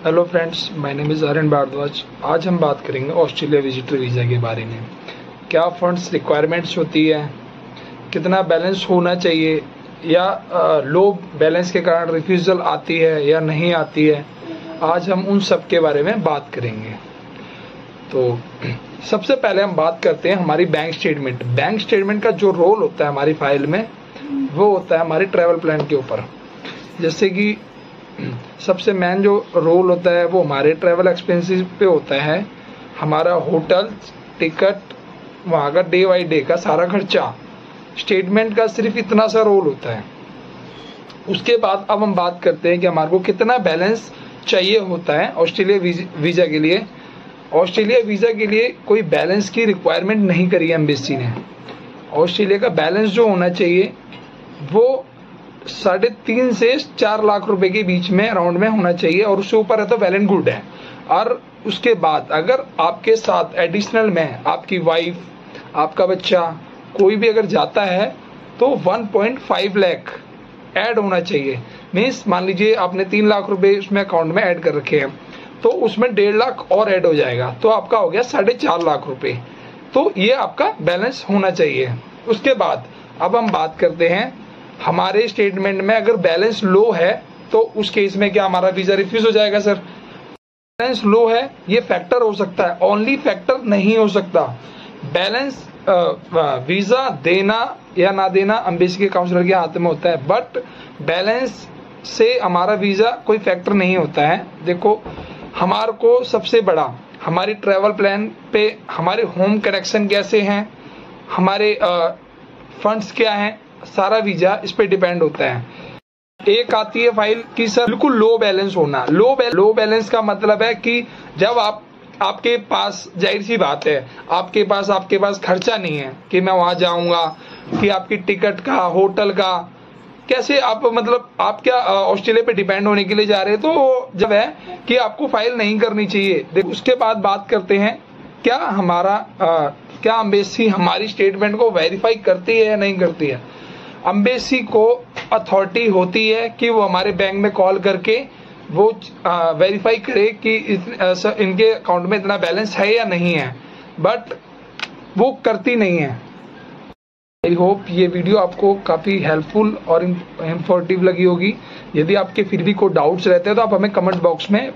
Hello friends, my name is Aryan Bhardwaj. आज हम बात करेंगे ऑस्ट्रेलिया विजिटर वीज़ा के बारे में। क्या फंड्स रिक्वायरमेंट्स होती है, कितना बैलेंस होना चाहिए, या लो बैलेंस के कारण रिफ्यूज़ल आती है या नहीं आती है। आज हम उन सब के बारे में बात करेंगे। तो सबसे पहले हम बात करते हैं हमारी बैंक स्टेटमेंट। बैंक स्टेटमेंट का जो रोल होता है हमारी फाइल में, वो होता है हमारे ट्रैवल प्लान के ऊपर। जैसे कि सबसे मेन जो रोल होता है वो हमारे ट्रैवल एक्सपेंसेस पे होता है। हमारा होटल, टिकट, वहाँ का डे बाई डे का सारा खर्चा, स्टेटमेंट का सिर्फ इतना सा रोल होता है। उसके बाद अब हम बात करते हैं कि हमारे को कितना बैलेंस चाहिए होता है ऑस्ट्रेलिया वीज़ा के लिए। ऑस्ट्रेलिया वीज़ा के लिए कोई बैलेंस की रिक्वायरमेंट नहीं करी है एम्बेसी ने। ऑस्ट्रेलिया का बैलेंस जो होना चाहिए वो 3.5 से 4 लाख रुपए के बीच में अराउंड में होना चाहिए, और उससे ऊपर है तो वेल एंड गुड है। और उसके बाद अगर आपके साथ एडिशनल में आपकी वाइफ, आपका बच्चा, कोई भी अगर जाता है तो 1.5 लाख ऐड होना चाहिए। मीन्स मान लीजिए आपने 3 लाख रुपए उसमें अकाउंट में ऐड कर रखे हैं, तो उसमें 1.5 लाख और ऐड हो जाएगा, तो आपका हो गया 4.5 लाख रुपए। तो ये आपका बैलेंस होना चाहिए। उसके बाद अब हम बात करते हैं हमारे स्टेटमेंट में अगर बैलेंस लो है तो उस केस में क्या हमारा वीजा रिफ्यूज हो जाएगा? सर, बैलेंस लो है ये फैक्टर हो सकता है, ओनली फैक्टर नहीं हो सकता। बैलेंस वीजा देना या ना देना एम्बेसी के काउंसलर के हाथ में होता है, बट बैलेंस से हमारा वीजा कोई फैक्टर नहीं होता है। देखो, हमारे को सबसे बड़ा हमारी ट्रैवल प्लान पे हमारे होम कनेक्शन कैसे हैं, हमारे फंड्स क्या हैं, सारा वीजा इस पे डिपेंड होता है। एक आती है फाइल कि सर बिल्कुल लो बैलेंस होना। लो बैलेंस का मतलब है कि जब आपके पास, जाहिर सी बात है, आपके पास खर्चा नहीं है कि मैं वहां जाऊंगा, कि आपकी टिकट का, होटल का, कैसे आप मतलब आप क्या ऑस्ट्रेलिया पे डिपेंड होने के लिए जा रहे हैं, तो जब है कि आपको फाइल नहीं करनी चाहिए। उसके बाद बात करते हैं क्या एम्बेसी हमारी स्टेटमेंट को वेरीफाई करती है या नहीं करती है। एम्बेसी को अथॉरिटी होती है कि वो हमारे बैंक में कॉल करके वो वेरीफाई करे कि इनके अकाउंट में इतना बैलेंस है या नहीं है, बट वो करती नहीं है। आई होप ये वीडियो आपको काफ़ी हेल्पफुल और इंफॉर्मेटिव लगी होगी। यदि आपके फिर भी कोई डाउट्स रहते हैं तो आप हमें कमेंट बॉक्स में